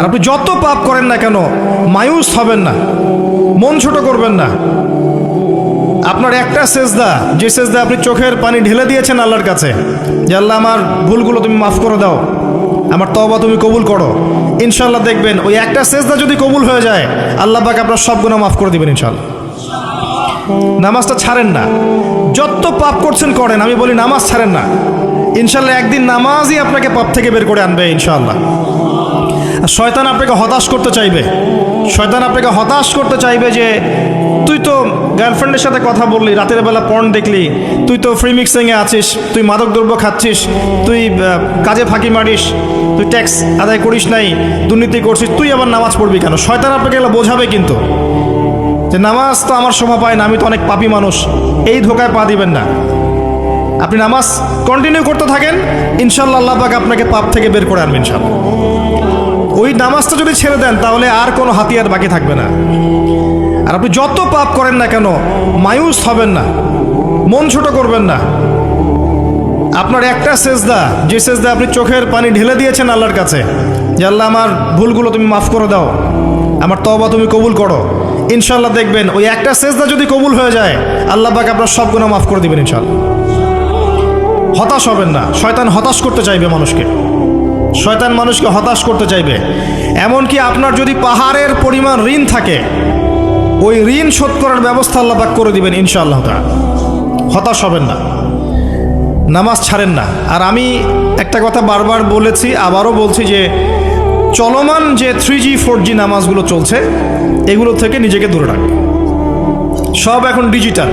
আর আপনি যত পাপ করেন না কেন মায়ুস হবেন না, মন ছোট করবেন না। আপনার একটা সেজদা, যে সেজদা আপনি চোখের পানি ঢেলে দিয়েছেন আল্লাহর কাছে, যে আল্লাহ আমার ভুলগুলো তুমি মাফ করে দাও, আমার তওবা তুমি কবুল করো, ইনশাল্লাহ দেখবেন ওই একটা সেজদা যদি কবুল হয়ে যায় আল্লাহ পাক আপনার সব গুনাহ মাফ করে দিবেন ইনশাল্লাহ। নামাজটা ছাড়েন না, যত পাপ করছেন করেন, আমি বলি নামাজ ছাড়েন না, ইনশাল্লাহ একদিন নামাজই আপনাকে পাপ থেকে বের করে আনবে ইনশাআল্লাহ। আর শয়তান আপনাকে হতাশ করতে চাইবে, শয়তান আপনাকে হতাশ করতে চাইবে যে তুই তো গার্লফ্রেন্ডের সাথে কথা বললি, রাতের বেলা পর্ন দেখলি, তুই তো ফ্রি মিক্সিংয়ে আছিস, তুই মাদকদ্রব্য খাচ্ছিস, তুই কাজে ফাঁকি মারিস, তুই ট্যাক্স আদায় করিস নাই, দুর্নীতি করছিস, তুই আবার নামাজ পড়বি কেন? শয়তান আপনাকে এগুলো বোঝাবে কিন্তু, যে নামাজ তো আমার শোভা পায় না, আমি তো অনেক পাপী মানুষ। এই ধোকায় পা দিবেন না। আপনি নামাজ কন্টিনিউ করতে থাকেন, ইনশাল্লাহ আল্লাহ পাক আপনাকে পাপ থেকে বের করে আনবেন ইনশাল্লাহ। ওই নামাজটা যদি ছেড়ে দেন তাহলে আর কোনো হাতিয়ার বাকি থাকবে না। আর আপনি যত পাপ করেন না কেন মায়ুস হবেন না, মন ছোট করবেন না। আপনার একটা সেজদা, যে সেজদা আপনি চোখের পানি ঢেলে দিয়েছেন আল্লাহর কাছে, যে আল্লাহ আমার ভুলগুলো তুমি মাফ করে দাও, আমার তওবা তুমি কবুল করো, ইনশাল্লাহ দেখবেন ওই একটা সেজদা যদি কবুল হয়ে যায় আল্লাহ পাক আপনার সব গুনাহ মাফ করে দিবেন ইনশাল্লাহ। হতাশ হবেন না, শয়তান হতাশ করতে চাইবে মানুষকে, শয়তান মানুষকে হতাশ করতে চাইবে। এমনকি আপনার যদি পাহাড়ের পরিমাণ ঋণ থাকে, ওই ঋণ শোধ করার ব্যবস্থা আল্লাহ পাক করে দিবেন ইনশাআল্লাহ তাআলা। হতাশ হবেন না, নামাজ ছাড়েন না। আর আমি একটা কথা বারবার বলেছি, আবারও বলছি, যে চলমান যে 3G 4G নামাজগুলো চলছে এগুলো থেকে নিজেকে দূরে রাখ। সব এখন ডিজিটাল,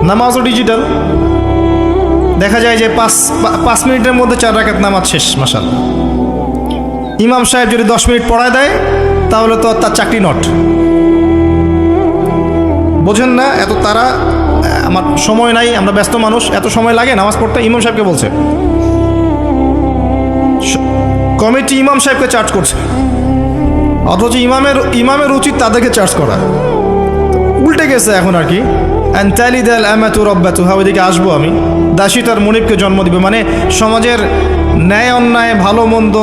নামাজও ডিজিটাল। দেখা যায় যে 5 মিনিটের মধ্যে 4 রাকাত নামাজ শেষ, মাশাআল্লাহ। ইমাম সাহেব যদি 10 মিনিট পড়ায় দেয় তাহলে তো তার চাকরি নট। বোঝেন না এত তারা, আমার সময় নাই, আমরা ব্যস্ত মানুষ, এত সময় লাগে নামাজ পড়তে? ইমাম সাহেবকে বলছে, কমিটি ইমাম সাহেবকে চার্জ করছে, অথচ ইমামের উচিত তাদেরকে চার্জ করা। উল্টে গেছে এখন আর কি। ওইদিকে আসবো আমি। দাসী তার মনিবকে জন্ম দিবে, মানে সমাজের ন্যায় অন্যায় ভালো মন্দ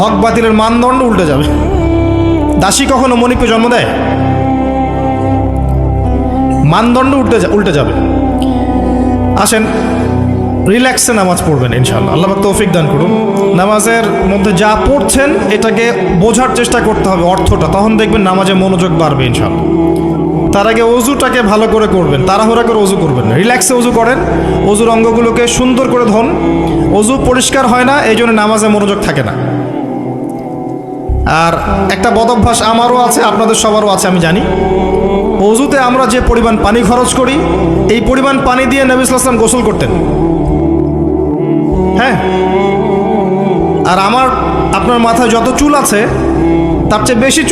হক বাতিলের মানদণ্ড উল্টে যাবে। দাসী কখনো মনিবকে জন্ম দেয়? মানদণ্ড উল্টে যাবে। আসেন রিল্যাক্সে নামাজ পড়বেন ইনশাআল্লাহ, আল্লাহ পাক তৌফিক দান করুন। নামাজের মধ্যে যা পড়ছেন এটাকে বোঝার চেষ্টা করতে হবে অর্থটা, তখন দেখবেন নামাজে মনোযোগ বাড়বে ইনশাআল্লাহ। তার আগে অজুটাকে ভালো করে করবেন, তাড়াহুড়া করে অজু করবেন না, রিল্যাক্সে অজু করেন, অজুর অঙ্গগুলোকে সুন্দর করে ধোন। অজু পরিষ্কার হয় না, এই জন্য নামাজে মনোযোগ থাকে না। আর একটা বদ অভ্যাস আমারও আছে, আপনাদের সবারও আছে আমি জানি, অজুতে আমরা যে পরিমাণ পানি খরচ করি, এই পরিমাণ পানি দিয়ে নবী সাল্লাল্লাহু আলাইহি ওয়াসাল্লাম গোসল করতেন। হ্যাঁ, আর আপনার মাথায় যত চুল আছে তার চেয়ে বেশি